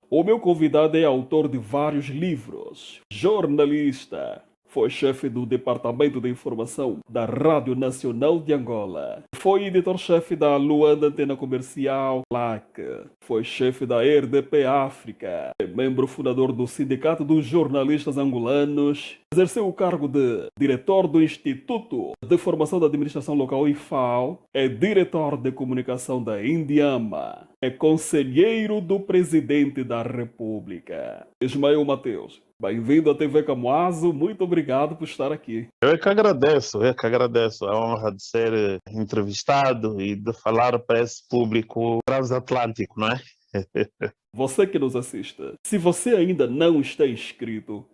O meu convidado é autor de vários livros, jornalista, foi chefe do Departamento de Informação da Rádio Nacional de Angola, foi editor-chefe da Luanda Antena Comercial, LAC, foi chefe da RDP África, é membro fundador do Sindicato dos Jornalistas Angolanos, exerceu o cargo de diretor do Instituto de Formação da Administração Local IFAO, é diretor de comunicação da Indiama, é conselheiro do presidente da República. Ismael Mateus, bem-vindo à TV Camoaso, muito obrigado por estar aqui. Eu é que agradeço a honra de ser entrevistado e de falar para esse público transatlântico, não é? Você que nos assiste, se você ainda não está inscrito,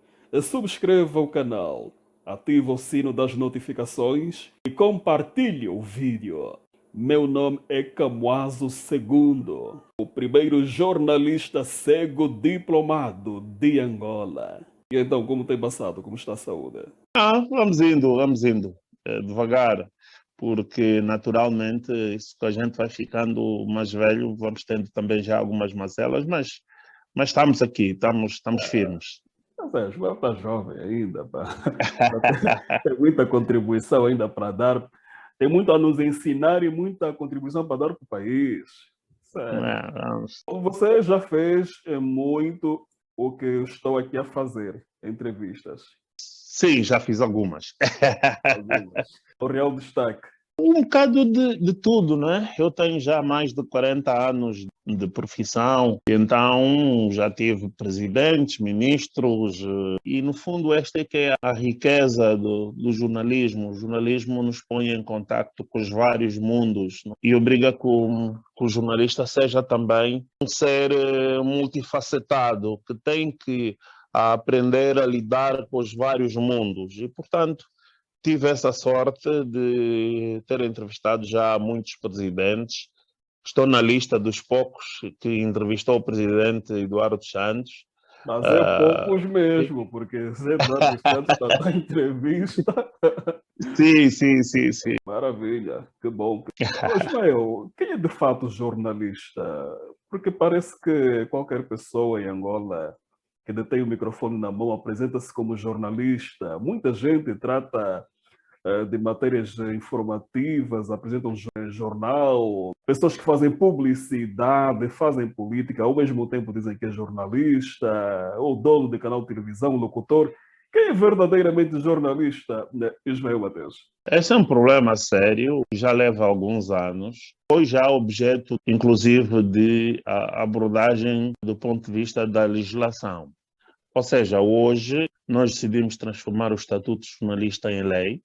subscreva o canal, ative o sino das notificações e compartilhe o vídeo. Meu nome é Camoaso II, o primeiro jornalista cego diplomado de Angola. E então, como tem passado? Como está a saúde? Vamos indo, devagar, porque naturalmente isso que a gente vai ficando mais velho, vamos tendo também já algumas mazelas, mas estamos aqui, estamos firmes. Mas está jovem ainda, pá. Tem muita contribuição ainda para dar, tem muito a nos ensinar e muita contribuição para dar para o país. Sério. Vamos. Você já fez muito o que eu estou aqui a fazer, entrevistas. Sim, já fiz algumas. Algumas. O real destaque. Um bocado de tudo, né? Eu tenho já mais de 40 anos de profissão, então já tive presidentes, ministros, e no fundo esta é que é a riqueza do jornalismo. O jornalismo nos põe em contacto com os vários mundos, né? E obriga que o jornalista seja também um ser multifacetado, que tem que aprender a lidar com os vários mundos. E, portanto, tive essa sorte de ter entrevistado já muitos presidentes. Estou na lista dos poucos que entrevistou o presidente Eduardo Santos. Mas é Ah, poucos mesmo, porque Zé Eduardo Santos está na entrevista. sim. Maravilha, que bom. Ô, Ismael, quem é de fato jornalista? Porque parece que qualquer pessoa em Angola que detém o microfone na mão apresenta-se como jornalista. Muita gente trata de matérias informativas, apresentam jornal, pessoas que fazem publicidade, fazem política, ao mesmo tempo dizem que é jornalista, ou dono de canal de televisão, locutor. Quem é verdadeiramente jornalista, né? Ismael Mateus? esse é um problema sério, já leva alguns anos. Foi já objeto, inclusive, de abordagem do ponto de vista da legislação. Ou seja, hoje nós decidimos transformar o Estatuto de Jornalista em lei.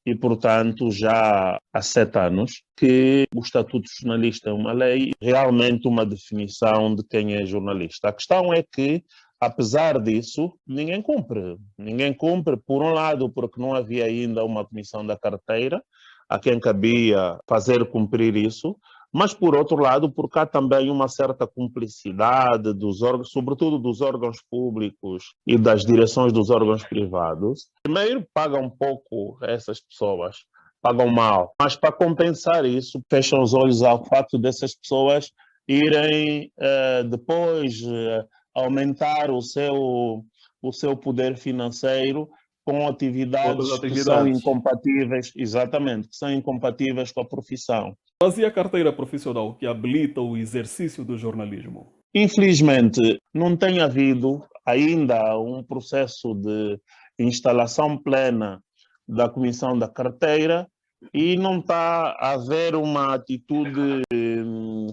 E, portanto, já há 7 anos que o Estatuto de Jornalista é uma lei, realmente uma definição de quem é jornalista. A questão é que, apesar disso, ninguém cumpre. Ninguém cumpre, por um lado, porque não havia ainda uma comissão da carteira a quem cabia fazer cumprir isso, mas, por outro lado, porque há também uma certa cumplicidade dos órgãos, sobretudo dos órgãos públicos e das direções dos órgãos privados. Primeiro, pagam um pouco essas pessoas, pagam mal, mas para compensar isso, fecham os olhos ao fato dessas pessoas irem depois aumentar o seu poder financeiro com Outras atividades que são atividades. incompatíveis, exatamente, que são incompatíveis com a profissão. Mas e a carteira profissional que habilita o exercício do jornalismo? Infelizmente, não tem havido ainda um processo de instalação plena da Comissão da Carteira e não está a haver uma atitude de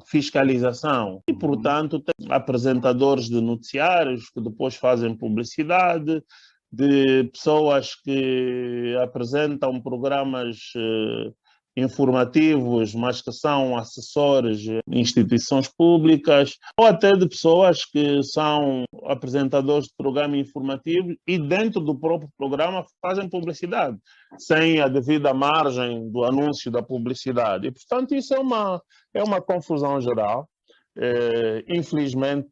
fiscalização. E, portanto, tem apresentadores de noticiários que depois fazem publicidade, de pessoas que apresentam programas informativos, mas que são assessores de instituições públicas, ou até de pessoas que são apresentadores de programa informativo e dentro do próprio programa fazem publicidade, sem a devida margem do anúncio da publicidade. E, portanto, isso é uma confusão geral. Infelizmente,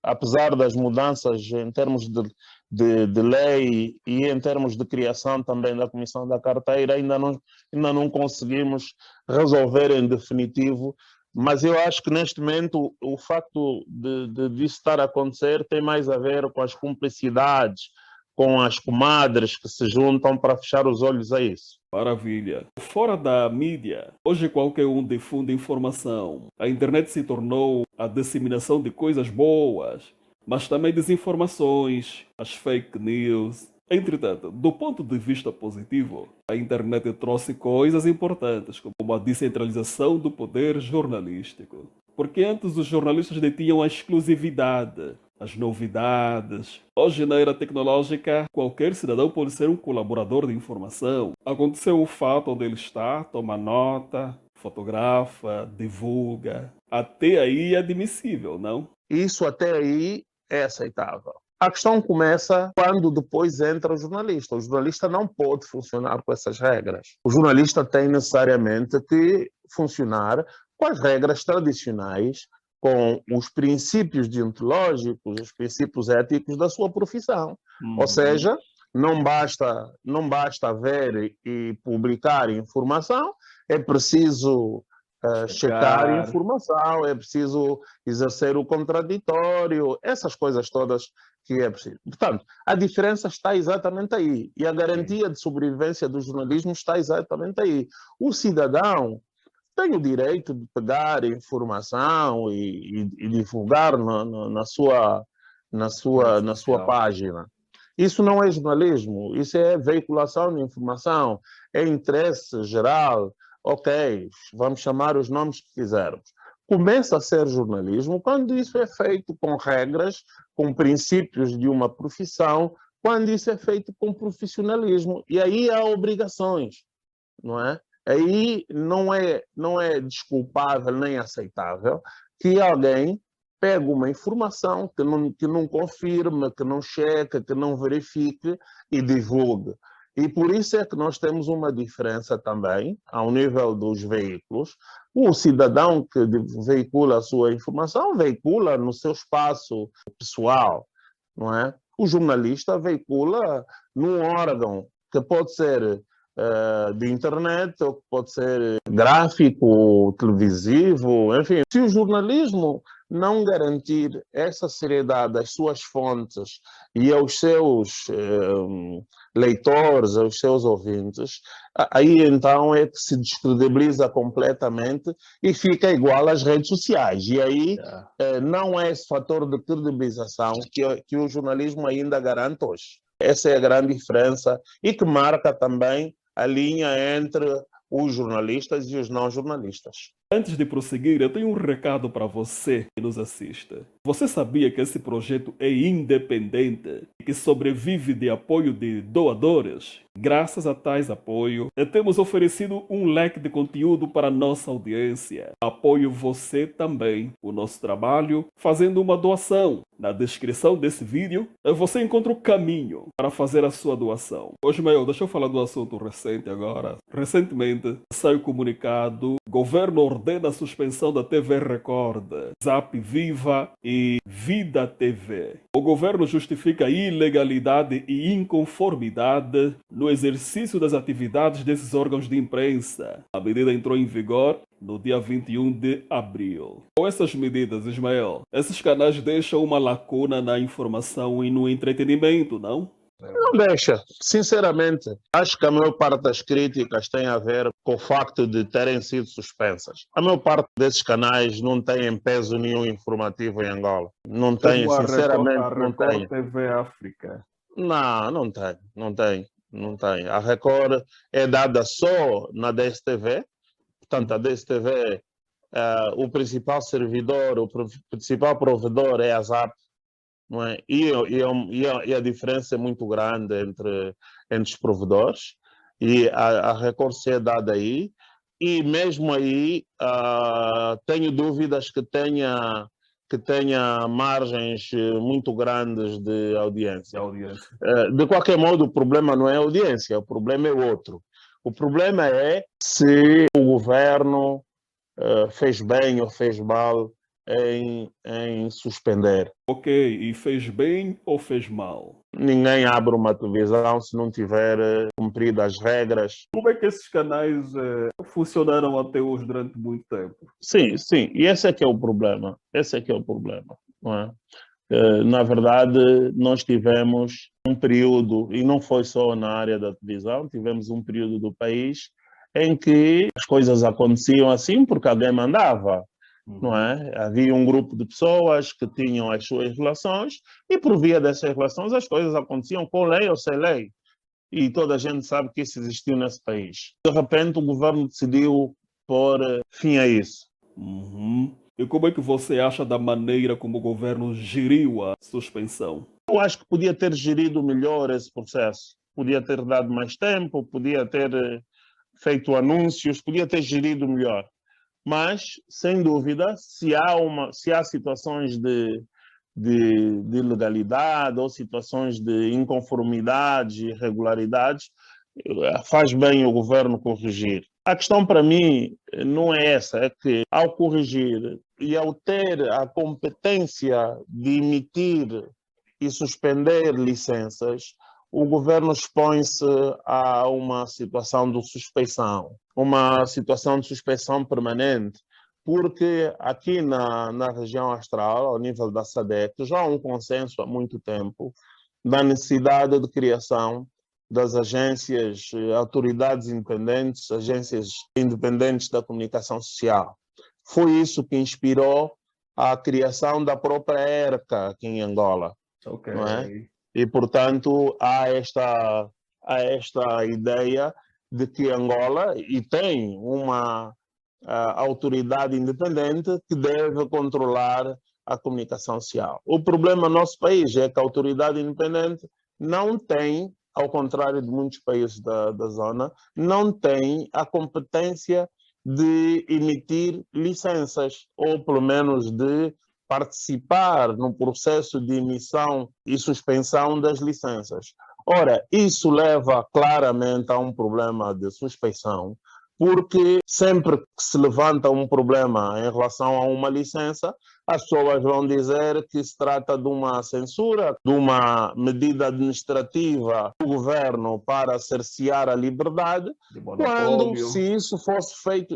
apesar das mudanças em termos de lei e em termos de criação também da Comissão da Carteira, ainda não conseguimos resolver em definitivo Mas eu acho que neste momento o facto disso estar a acontecer tem mais a ver com as cumplicidades, com as comadres que se juntam para fechar os olhos a isso. Maravilha. Fora da mídia, hoje qualquer um difunde informação. A internet se tornou a disseminação de coisas boas, mas também desinformações, as fake news. Entretanto, do ponto de vista positivo, a internet trouxe coisas importantes, como a descentralização do poder jornalístico. Porque antes os jornalistas detinham a exclusividade, as novidades. Hoje, na era tecnológica, qualquer cidadão pode ser um colaborador de informação. Aconteceu o fato onde ele está, toma nota, fotografa, divulga. Até aí é admissível, não? Isso até aí é aceitável. A questão começa quando depois entra o jornalista. O jornalista não pode funcionar com essas regras. O jornalista tem necessariamente que funcionar com as regras tradicionais, com os princípios deontológicos, os princípios éticos da sua profissão. Ou seja, não basta ver e publicar informação, é preciso checar informação, é preciso exercer o contraditório, essas coisas todas que é preciso. Portanto, a diferença está exatamente aí. E a garantia de sobrevivência do jornalismo está exatamente aí. O cidadão tem o direito de pegar informação e divulgar na sua página. Isso não é jornalismo, isso é veiculação de informação, é interesse geral. Ok, vamos chamar os nomes que quisermos. Começa a ser jornalismo quando isso é feito com regras, com princípios de uma profissão, quando isso é feito com profissionalismo. E aí há obrigações, não é? Aí não é desculpável nem aceitável que alguém pegue uma informação que não confirme, que não cheque, que não verifique e divulgue. E por isso é que nós temos uma diferença também, ao nível dos veículos. O cidadão que veicula a sua informação, veicula no seu espaço pessoal, não é? O jornalista veicula num órgão que pode ser de internet, ou que pode ser gráfico, televisivo, enfim. Se o jornalismo não garantir essa seriedade às suas fontes e aos seus leitores, aos seus ouvintes, aí então é que se descredibiliza completamente e fica igual às redes sociais. E aí não é esse fator de credibilização que o jornalismo ainda garante hoje. Essa é a grande diferença e que marca também a linha entre os jornalistas e os não jornalistas. Antes de prosseguir, eu tenho um recado para você que nos assiste. Você sabia que esse projeto é independente e que sobrevive de apoio de doadores? Graças a tais apoio, temos oferecido um leque de conteúdo para a nossa audiência. Apoie você também o nosso trabalho fazendo uma doação. Na descrição desse vídeo, você encontra o caminho para fazer a sua doação. Hoje, deixa eu falar do assunto recente agora. Recentemente, saiu comunicado: governo ordena a suspensão da TV Record, Zap Viva e Vida TV. O governo justifica a ilegalidade e inconformidade no exercício das atividades desses órgãos de imprensa. A medida entrou em vigor no dia 21 de abril. Com essas medidas, Ismael, esses canais deixam uma lacuna na informação e no entretenimento, não? Não deixa. Sinceramente, acho que a maior parte das críticas tem a ver com o facto de terem sido suspensas. A maior parte desses canais não tem peso nenhum informativo em Angola. Não tem, sinceramente, não tem. TV África. Não tem. A Record é dada só na DSTV. Portanto, a DSTV, o principal servidor, o principal provedor é a Zap. Não é? E a diferença é muito grande entre os provedores, e a Record se é dada aí, e mesmo aí tenho dúvidas que tenha margens muito grandes de audiência. De qualquer modo, o problema não é a audiência, o problema é outro. O problema é se o governo fez bem ou fez mal em suspender. Ok, e fez bem ou fez mal? Ninguém abre uma televisão se não tiver cumprido as regras. Como é que esses canais funcionaram até hoje durante muito tempo? Sim, sim, e esse é que é o problema. Esse é que é o problema, não é? Na verdade, nós tivemos um período, e não foi só na área da televisão, tivemos um período do país em que as coisas aconteciam assim porque alguém mandava, não é? Havia um grupo de pessoas que tinham as suas relações e por via dessas relações as coisas aconteciam com lei ou sem lei. E toda a gente sabe que isso existiu nesse país. De repente, o governo decidiu pôr fim a isso. Uhum. E como é que você acha da maneira como o governo geriu a suspensão? Eu acho que podia ter gerido melhor esse processo. Podia ter dado mais tempo, podia ter feito anúncios, podia ter gerido melhor. Mas, sem dúvida, se há situações de ilegalidade ou situações de inconformidades e irregularidades, faz bem o governo corrigir. A questão para mim não é essa, é que ao corrigir e ao ter a competência de emitir e suspender licenças, o governo expõe-se a uma situação de suspeição, uma situação de suspeição permanente, porque aqui na região austral, ao nível da SADC, já há um consenso há muito tempo da necessidade de criação das agências, autoridades independentes, agências independentes da comunicação social. Foi isso que inspirou a criação da própria ERCA aqui em Angola, Ok. não é? E, portanto, há esta ideia de que Angola e tem uma autoridade independente que deve controlar a comunicação social. O problema no nosso país é que a autoridade independente não tem, ao contrário de muitos países da zona, não tem a competência de emitir licenças, ou pelo menos de participar no processo de emissão e suspensão das licenças. Ora, isso leva claramente a um problema de suspeição, porque sempre que se levanta um problema em relação a uma licença, as pessoas vão dizer que se trata de uma censura, de uma medida administrativa do governo para cercear a liberdade, De quando monopólio. se isso fosse feito,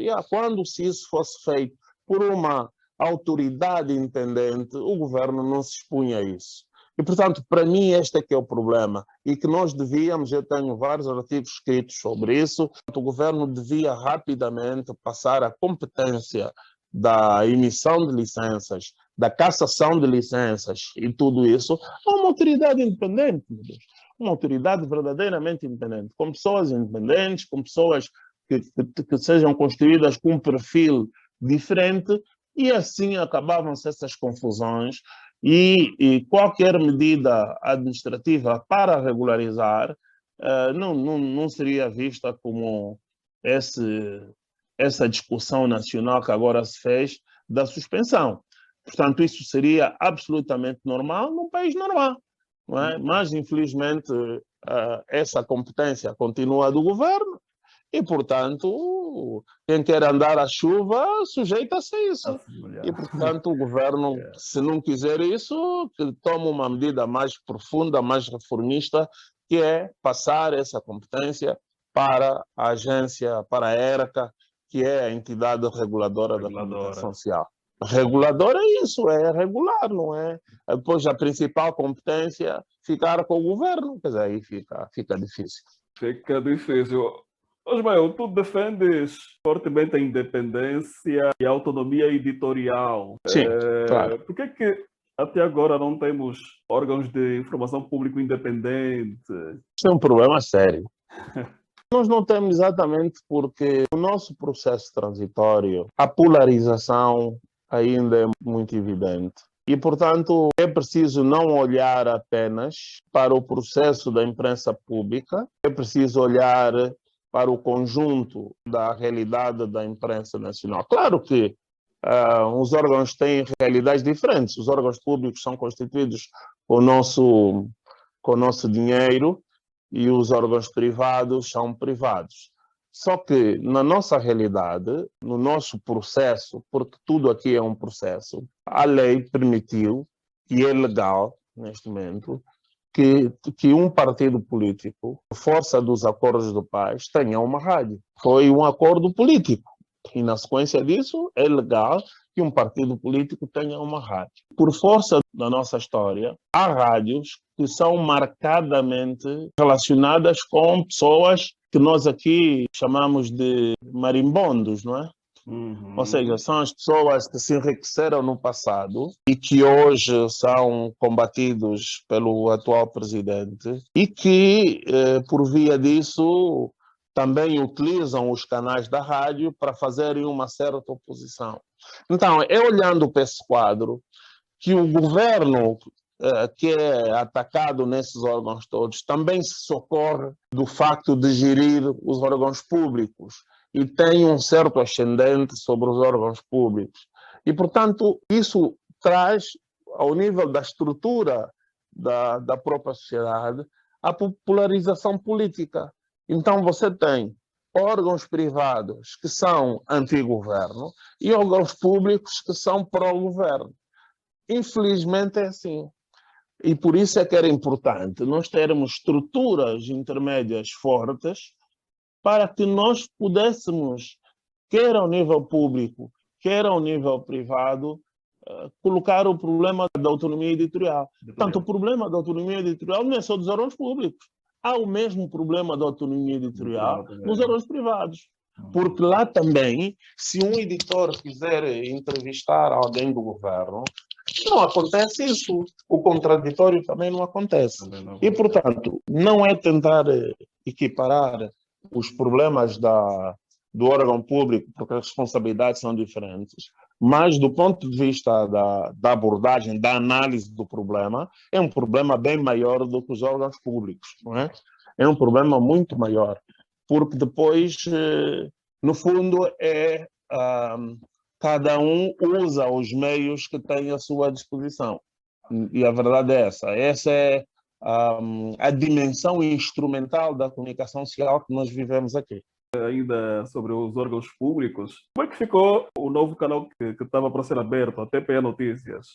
por uma autoridade independente, o governo não se expunha a isso. E, portanto, para mim, este é que é o problema. E que nós devíamos, eu tenho vários artigos escritos sobre isso, o governo devia rapidamente passar a competência da emissão de licenças, da cassação de licenças e tudo isso a uma autoridade independente, meu Deus. Uma autoridade verdadeiramente independente, com pessoas independentes, com pessoas que sejam construídas com um perfil diferente, e assim acabavam-se essas confusões e qualquer medida administrativa para regularizar não seria vista como essa discussão nacional que agora se fez da suspensão. Portanto, isso seria absolutamente normal num país normal, não é? Mas, infelizmente, essa competência continua do governo e, portanto, quem quer andar à chuva sujeita-se a isso. E, portanto, o governo, se não quiser isso, que tome uma medida mais profunda, mais reformista, que é passar essa competência para a agência, para a ERCA, que é a entidade reguladora da comunicação social. Regulador é isso, é regular, não é? Depois a principal competência ficar com o governo, quer dizer, aí fica difícil. Fica difícil. Osmael, tu defendes fortemente a independência e a autonomia editorial. Sim, claro. Por que até agora não temos órgãos de informação público independente? Isso é um problema sério. Nós não temos exatamente porque no nosso processo transitório a polarização ainda é muito evidente. E, portanto, é preciso não olhar apenas para o processo da imprensa pública, é preciso olhar para o conjunto da realidade da imprensa nacional. Claro que os órgãos têm realidades diferentes. Os órgãos públicos são constituídos com o nosso dinheiro e os órgãos privados são privados. Só que na nossa realidade, no nosso processo, porque tudo aqui é um processo, a lei permitiu, e é legal neste momento, que um partido político, força dos acordos do paz, tenha uma rádio. Foi um acordo político. E, na sequência disso, é legal que um partido político tenha uma rádio. Por força da nossa história, há rádios que são marcadamente relacionadas com pessoas que nós aqui chamamos de marimbondos, não é? Ou seja, são as pessoas que se enriqueceram no passado e que hoje são combatidos pelo atual presidente e que, por via disso, também utilizam os canais da rádio para fazerem uma certa oposição. Então, é olhando para esse quadro que o governo que é atacado nesses órgãos todos também se socorre do facto de gerir os órgãos públicos e tem um certo ascendente sobre os órgãos públicos. E, portanto, isso traz, ao nível da estrutura da própria sociedade, a popularização política. Então, você tem órgãos privados que são anti-governo e órgãos públicos que são pró-governo. Infelizmente é assim. E por isso é que era importante nós termos estruturas intermédias fortes para que nós pudéssemos, quer ao nível público, quer ao nível privado, colocar o problema da autonomia editorial. Portanto, o problema da autonomia editorial não é só dos órgãos públicos. Há o mesmo problema da autonomia editorial nos órgãos privados. Porque lá também, se um editor quiser entrevistar alguém do governo, não acontece isso. O contraditório também não acontece. E, portanto, não é tentar equiparar os problemas do órgão público, porque as responsabilidades são diferentes, mas do ponto de vista da abordagem, da análise do problema, é um problema bem maior do que os órgãos públicos, não é? É um problema muito maior, porque depois, no fundo, cada um usa os meios que tem à sua disposição. E a verdade é essa. Essa é a dimensão instrumental da comunicação social que nós vivemos aqui. Ainda sobre os órgãos públicos, como é que ficou o novo canal que estava para ser aberto, a TPE Notícias?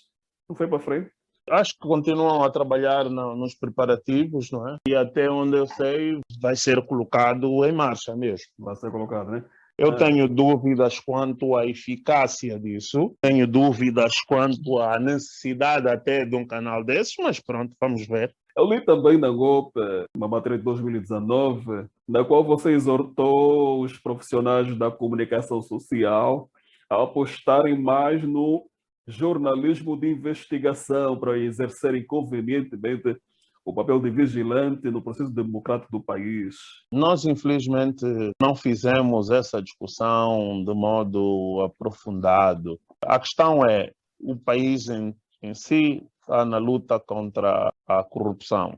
Não foi para frente? Acho que continuam a trabalhar nos preparativos, não é? E até onde eu sei, vai ser colocado em marcha mesmo. Vai ser colocado, né? Eu tenho dúvidas quanto à eficácia disso, tenho dúvidas quanto à necessidade até de um canal desses, mas pronto, vamos ver. Eu li também na GOP, uma matéria de 2019, na qual você exortou os profissionais da comunicação social a apostarem mais no jornalismo de investigação para exercerem convenientemente o papel de vigilante no processo democrático do país. Nós, infelizmente, não fizemos essa discussão de modo aprofundado. A questão é, o país em si está na luta contra a corrupção.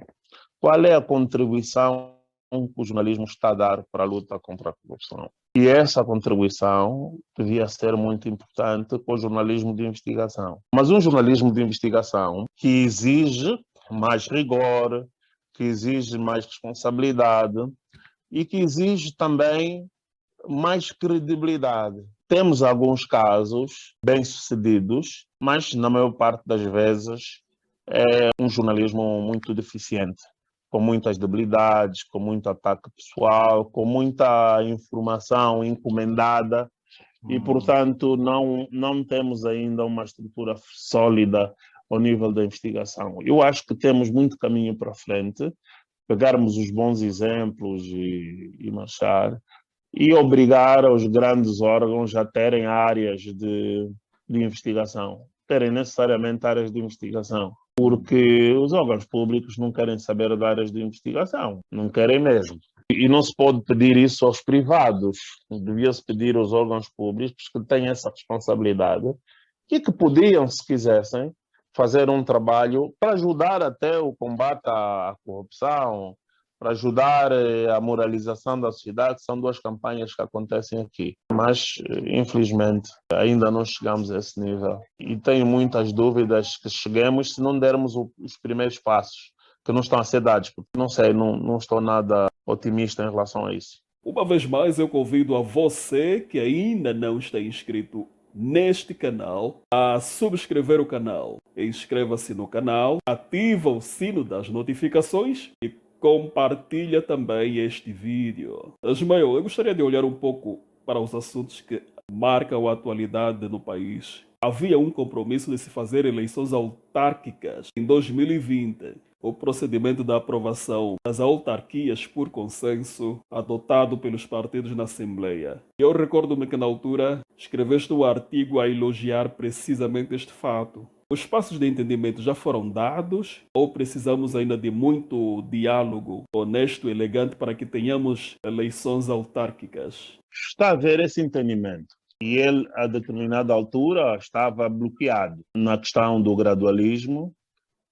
Qual é a contribuição que o jornalismo está a dar para a luta contra a corrupção? E essa contribuição devia ser muito importante com o jornalismo de investigação. Mas um jornalismo de investigação que exige mais rigor, que exige mais responsabilidade e que exige também mais credibilidade. Temos alguns casos bem-sucedidos, mas na maior parte das vezes é um jornalismo muito deficiente, com muitas debilidades, com muito ataque pessoal, com muita informação encomendada e, portanto, não temos ainda uma estrutura sólida ao nível da investigação. Eu acho que temos muito caminho para frente, pegarmos os bons exemplos e marchar, e obrigar os grandes órgãos a terem áreas de investigação, terem necessariamente áreas de investigação, porque os órgãos públicos não querem saber de áreas de investigação, não querem mesmo. E não se pode pedir isso aos privados, devia-se pedir aos órgãos públicos que têm essa responsabilidade e que podiam, se quisessem, fazer um trabalho para ajudar até o combate à corrupção, para ajudar a moralização da sociedade. São duas campanhas que acontecem aqui. Mas, infelizmente, ainda não chegamos a esse nível. E tenho muitas dúvidas que cheguemos se não dermos os primeiros passos, que não estão a ser dados. Porque não sei, não estou nada otimista em relação a isso. Uma vez mais, eu convido a você que ainda não está inscrito neste canal a subscrever o canal. Inscreva-se no canal, ativa o sino das notificações e compartilha também este vídeo. Ismael, eu gostaria de olhar um pouco para os assuntos que marcam a atualidade no país. Havia um compromisso de se fazer eleições autárquicas em 2020. O procedimento da aprovação das autarquias por consenso adotado pelos partidos na Assembleia. Eu recordo-me que na altura escreveste um artigo a elogiar precisamente este fato. Os passos de entendimento já foram dados ou precisamos ainda de muito diálogo honesto e elegante para que tenhamos eleições autárquicas? Está a haver esse entendimento. E ele, a determinada altura, estava bloqueado na questão do gradualismo,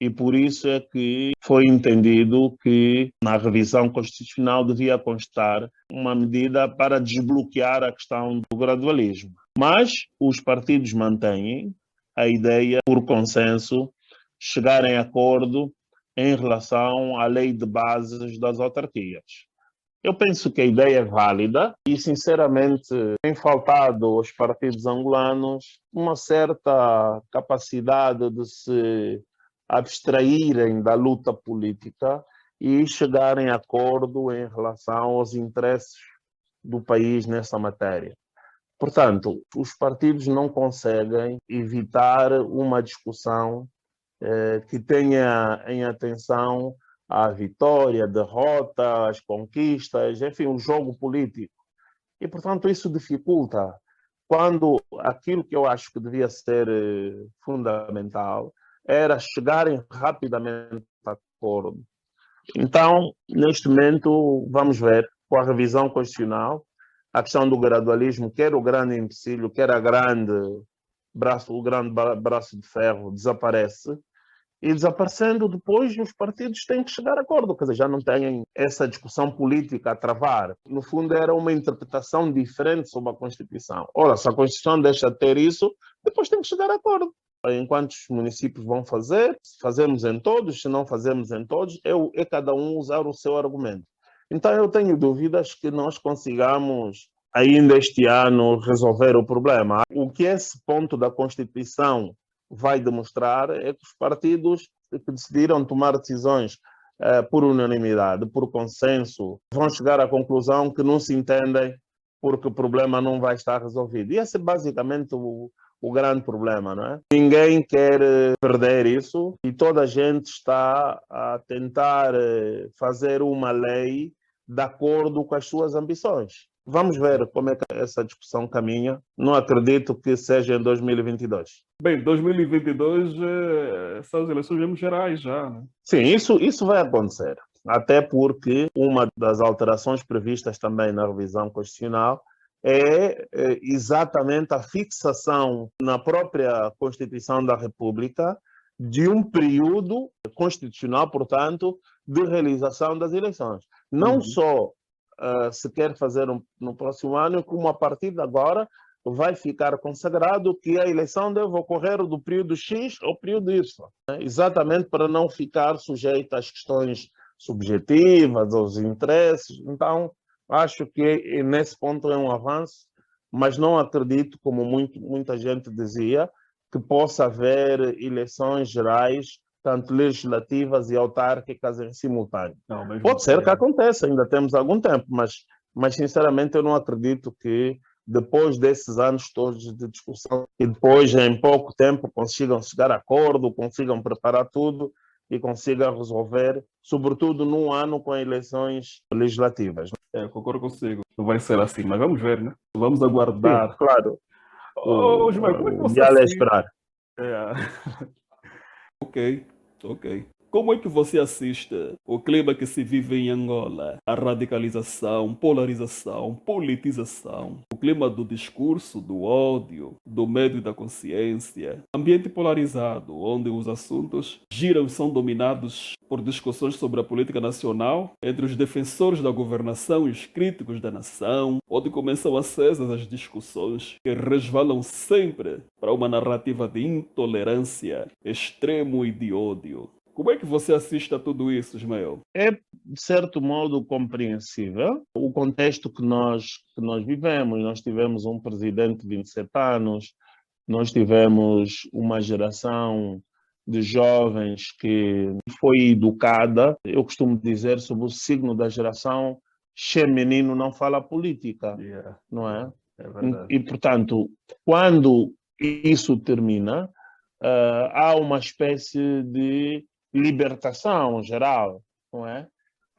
e por isso é que foi entendido que na revisão constitucional devia constar uma medida para desbloquear a questão do gradualismo. Mas os partidos mantêm a ideia, por consenso, chegarem a acordo em relação à lei de bases das autarquias. Eu penso que a ideia é válida e, sinceramente, tem faltado aos partidos angolanos uma certa capacidade de se abstraírem da luta política e chegarem a acordo em relação aos interesses do país nessa matéria. Portanto, os partidos não conseguem evitar uma discussão que tenha em atenção a vitória, a derrota, as conquistas, enfim, o jogo político. E, portanto, isso dificulta. Quando aquilo que eu acho que devia ser fundamental era chegarem rapidamente a acordo. Então, neste momento, vamos ver, com a revisão constitucional, a questão do gradualismo, quer o grande empecilho, quer o grande braço de ferro, desaparece. E desaparecendo, depois os partidos têm que chegar a acordo, quer dizer, já não têm essa discussão política a travar. No fundo, era uma interpretação diferente sobre a Constituição. Ora, se a Constituição deixa de ter isso, depois tem que chegar a acordo. Enquanto os municípios vão fazer, se fazemos em todos, se não fazemos em todos, é cada um usar o seu argumento. Então, eu tenho dúvidas que nós consigamos, ainda este ano, resolver o problema. O que esse ponto da Constituição vai demonstrar é que os partidos que decidiram tomar decisões por unanimidade, por consenso, vão chegar à conclusão que não se entendem porque o problema não vai estar resolvido. E esse é basicamente o grande problema, não é? Ninguém quer perder isso e toda a gente está a tentar fazer uma lei de acordo com as suas ambições. Vamos ver como é que essa discussão caminha. Não acredito que seja em 2022. Bem, 2022 são as eleições mesmo gerais já, né? Sim, isso vai acontecer. Até porque uma das alterações previstas também na revisão constitucional é exatamente a fixação na própria Constituição da República de um período constitucional, portanto, de realização das eleições. Não só se quer fazer no próximo ano, como a partir de agora vai ficar consagrado que a eleição deve ocorrer do período X ao período Y, né? Exatamente para não ficar sujeito às questões subjetivas, aos interesses. Então, acho que nesse ponto é um avanço, mas não acredito, como muita gente dizia, que possa haver eleições gerais, tanto legislativas e autárquicas em simultâneo. Pode ser que aconteça, ainda temos algum tempo, mas sinceramente eu não acredito que depois desses anos todos de discussão e depois em pouco tempo consigam chegar a acordo, consigam preparar tudo e consigam resolver, sobretudo num ano com eleições legislativas. Concordo consigo. Não vai ser assim, mas vamos ver, né? Vamos aguardar. Sim, claro. Gilmar, como é que você Já é assiste? esperar. Ok. Como é que você assiste o clima que se vive em Angola? A radicalização, polarização, politização, o clima do discurso, do ódio, do medo e da consciência. Ambiente polarizado, onde os assuntos giram e são dominados por discussões sobre a política nacional entre os defensores da governação e os críticos da nação, onde começam acesas as discussões que resvalam sempre para uma narrativa de intolerância, extremo e de ódio. Como é que você assiste a tudo isso, Ismael? É de certo modo, compreensível. O contexto que nós vivemos, nós tivemos um presidente de 27 anos, nós tivemos uma geração de jovens que foi educada. Eu costumo dizer sobre o signo da geração, che menino não fala política, não é? É verdade. E, portanto, quando isso termina, há uma espécie de libertação geral, não é?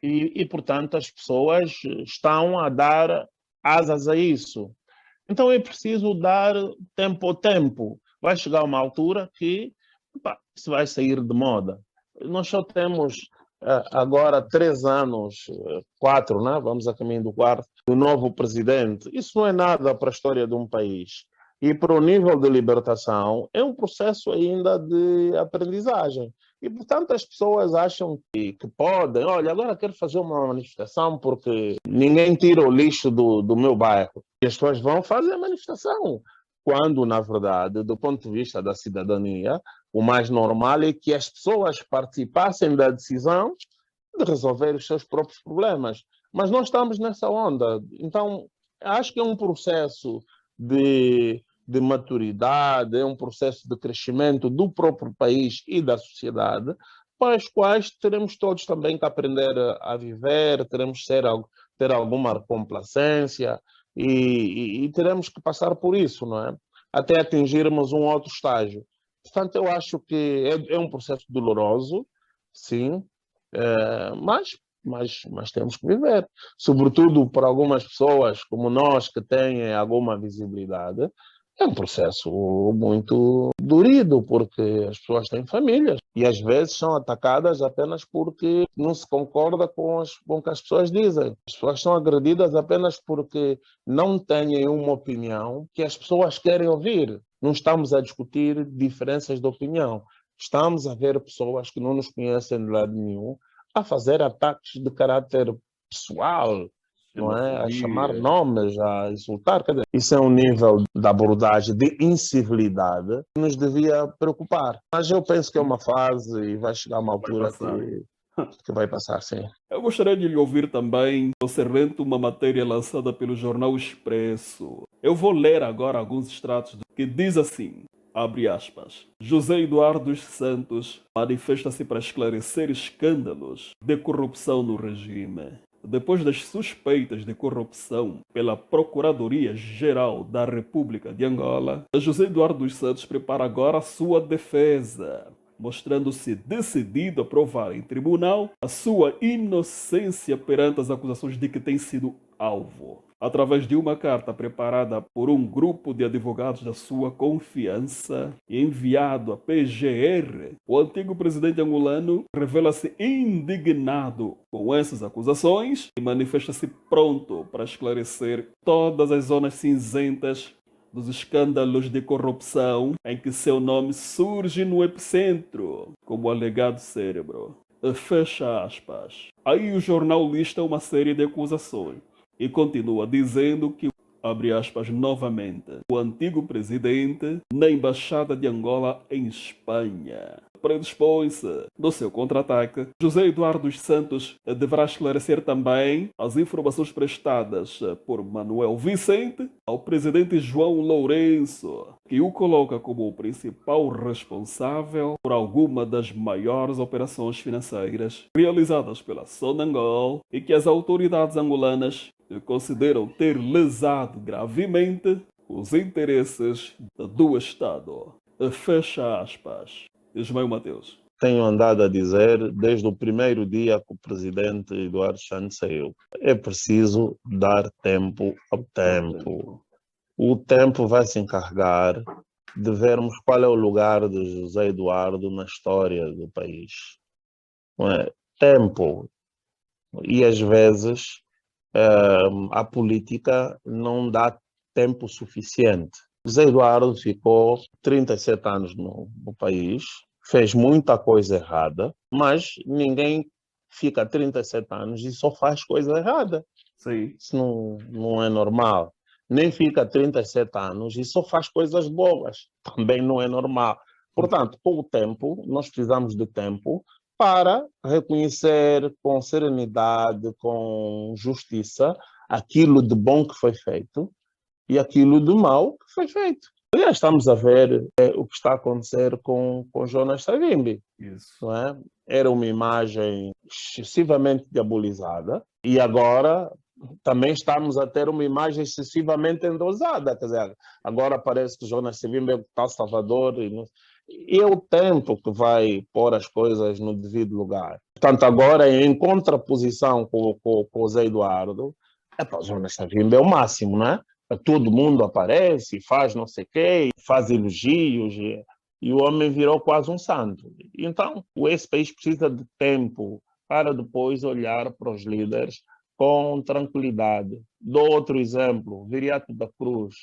E, portanto, as pessoas estão a dar asas a isso. Então é preciso dar tempo ao tempo. Vai chegar uma altura que isso vai sair de moda. Nós só temos agora 3 anos, 4, né? Vamos a caminho do quarto, do novo presidente. Isso não é nada para a história de um país. E para o nível de libertação, é um processo ainda de aprendizagem. E, portanto, as pessoas acham que podem. Olha, agora quero fazer uma manifestação porque ninguém tira o lixo do meu bairro. E as pessoas vão fazer a manifestação. Quando, na verdade, do ponto de vista da cidadania, o mais normal é que as pessoas participassem da decisão de resolver os seus próprios problemas. Mas nós estamos nessa onda. Então, acho que é um processo de maturidade, é um processo de crescimento do próprio país e da sociedade, para os quais teremos todos também que aprender a viver, teremos que ter alguma complacência e teremos que passar por isso, não é? Até atingirmos um outro estágio. Portanto, eu acho que é um processo doloroso, sim, mas temos que viver. Sobretudo para algumas pessoas como nós que têm alguma visibilidade, é um processo muito durido, porque as pessoas têm famílias e às vezes são atacadas apenas porque não se concorda com o que as pessoas dizem. As pessoas são agredidas apenas porque não têm uma opinião que as pessoas querem ouvir. Não estamos a discutir diferenças de opinião. Estamos a ver pessoas que não nos conhecem de lado nenhum a fazer ataques de caráter pessoal, não é? A chamar nomes, a insultar. Isso é um nível de abordagem de incivilidade que nos devia preocupar. Mas eu penso que é uma fase e vai chegar uma altura que vai passar, sim. Eu gostaria de lhe ouvir também concernente uma matéria lançada pelo jornal Expresso. Eu vou ler agora alguns extratos que diz assim, abre aspas, José Eduardo dos Santos manifesta-se para esclarecer escândalos de corrupção no regime. Depois das suspeitas de corrupção pela Procuradoria-Geral da República de Angola, José Eduardo dos Santos prepara agora a sua defesa, mostrando-se decidido a provar em tribunal a sua inocência perante as acusações de que tem sido alvo. Através de uma carta preparada por um grupo de advogados da sua confiança e enviado à PGR, o antigo presidente angolano revela-se indignado com essas acusações e manifesta-se pronto para esclarecer todas as zonas cinzentas dos escândalos de corrupção em que seu nome surge no epicentro, como alegado cérebro. Fecha aspas. Aí o jornal lista uma série de acusações e continua dizendo que, abre aspas novamente, o antigo presidente na Embaixada de Angola em Espanha predispõe-se no seu contra-ataque. José Eduardo dos Santos deverá esclarecer também as informações prestadas por Manuel Vicente ao presidente João Lourenço, que o coloca como o principal responsável por alguma das maiores operações financeiras realizadas pela Sonangol e que as autoridades angolanas consideram ter lesado gravemente os interesses do Estado. Fecha aspas. Ismael Mateus. Tenho andado a dizer desde o primeiro dia que o presidente Eduardo Santos saiu. É preciso dar tempo ao tempo. O tempo vai se encarregar de vermos qual é o lugar de José Eduardo na história do país. Não é? Tempo. E às vezes a política não dá tempo suficiente. José Eduardo ficou 37 anos no país, fez muita coisa errada, mas ninguém fica 37 anos e só faz coisa errada. Sim. Isso não é normal. Nem fica 37 anos e só faz coisas boas. Também não é normal. Portanto, com o tempo, nós precisamos de tempo para reconhecer com serenidade, com justiça, aquilo de bom que foi feito e aquilo de mal que foi feito. Aliás, estamos a ver o que está a acontecer com Jonas Savimbi, Isso. não é? Era uma imagem excessivamente diabolizada e agora também estamos a ter uma imagem excessivamente endosada. Quer dizer, agora parece que Jonas Savimbi é o tal Salvador e é o tempo que vai pôr as coisas no devido lugar. Portanto, agora, em contraposição com o Zé Eduardo, Jonas Savimbi é o máximo, não é? Todo mundo aparece, faz não sei o quê, faz elogios, e o homem virou quase um santo. Então, esse país precisa de tempo para depois olhar para os líderes com tranquilidade. Dou outro exemplo, Viriato da Cruz,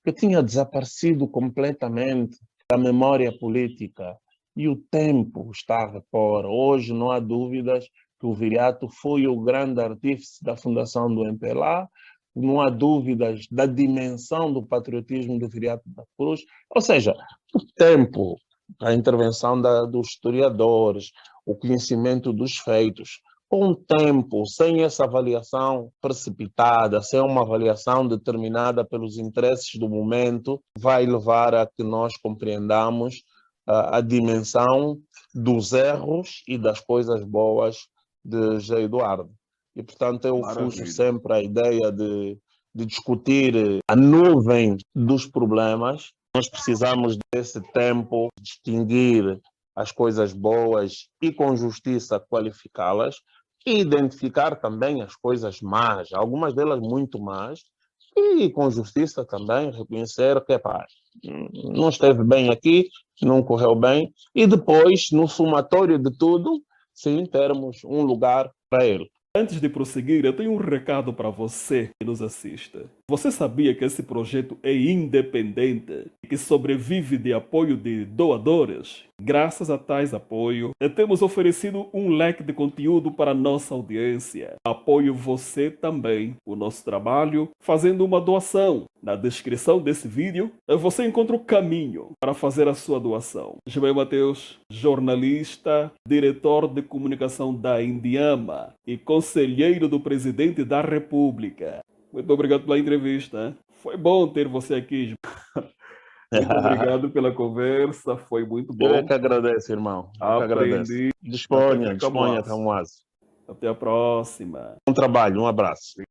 que tinha desaparecido completamente da memória política, e o tempo está a repor. Hoje não há dúvidas que o Viriato foi o grande artífice da fundação do MPLA, não há dúvidas da dimensão do patriotismo do Viriato da Cruz. Ou seja, o tempo, a intervenção dos historiadores, o conhecimento dos feitos, com o tempo, sem essa avaliação precipitada, sem uma avaliação determinada pelos interesses do momento, vai levar a que nós compreendamos a dimensão dos erros e das coisas boas de José Eduardo. E, portanto, eu fujo sempre à ideia de discutir a nuvem dos problemas. Nós precisamos desse tempo, distinguir as coisas boas e, com justiça, qualificá-las e identificar também as coisas más, algumas delas muito más, e, com justiça, também reconhecer que, não esteve bem aqui, não correu bem, e depois, no somatório de tudo, sim, termos um lugar para ele. Antes de prosseguir, eu tenho um recado para você que nos assiste. Você sabia que esse projeto é independente e que sobrevive de apoio de doadores? Graças a tais apoio, temos oferecido um leque de conteúdo para a nossa audiência. Apoie você também o nosso trabalho fazendo uma doação. Na descrição desse vídeo, você encontra o caminho para fazer a sua doação. Ismael Mateus, jornalista, diretor de comunicação da Indiama e conselheiro do presidente da República. Muito obrigado pela entrevista. Foi bom ter você aqui. Muito obrigado pela conversa, foi muito Eu é bom. que agradeço, irmão. Eu que agradeço. Aprendi. Disponha, Até disponha, mais. Tamuaso. Até a próxima. Bom trabalho, um abraço.